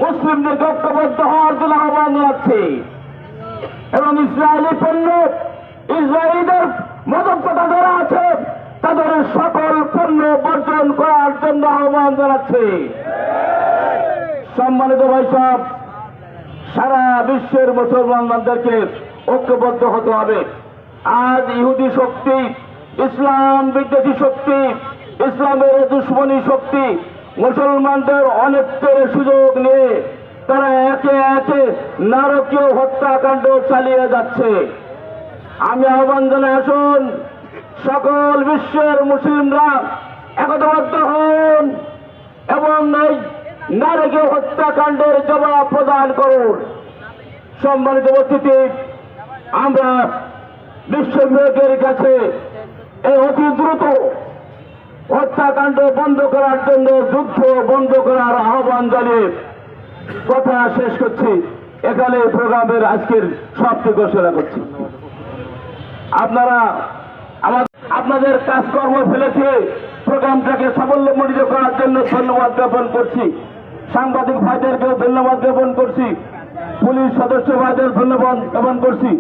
মুসলিমদেরকে ঐক্যবদ্ধ হওয়ার জন্য আহ্বান জানাচ্ছি এবং ইসরায়েলি পণ্য, ইসরায়েলিদের মদতদাতা যারা আছে তাদের সকল পণ্য বর্জন করার জন্য আহ্বান জানাচ্ছি। সম্মানিত ভাইসব, সারা বিশ্বের মুসলমানদেরকে ঐক্যবদ্ধ হতে হবে। আজ ইহুদি শক্তি, ইসলাম বিদ্বেষী শক্তি, ইসলামের দুশ্মনী শক্তি মুসলমানদের অনেকের সুযোগ নিয়ে তারা একে একে নারকীয় হত্যাকাণ্ড চালিয়ে যাচ্ছে। আমি আহ্বান জানাই, আসুন সকল বিশ্বের মুসলিমরা একতাবদ্ধ হন এবং এই নারকীয় হত্যাকাণ্ডের জবাব প্রদান করুন। সম্মানিত উপস্থিতি, আমরা বিশ্ববিভাগের কাছে এই অতি দ্রুত হত্যাকাণ্ড বন্ধ করার জন্য যুদ্ধ বন্ধ করার আহ্বান জানিয়ে কথা শেষ করছি। এখানে প্রোগ্রামের আজকের সমাপ্তি ঘোষণা করছি। আপনারা আপনাদের কাজকর্ম ফেলেছে প্রোগ্রামটাকে সাফল্যমণ্ডিত করার জন্য ধন্যবাদ জ্ঞাপন করছি। সাংবাদিক ভাইদেরকেও ধন্যবাদ জ্ঞাপন করছি। পুলিশ সদস্য ভাইদের ধন্যবাদ জ্ঞাপন করছি।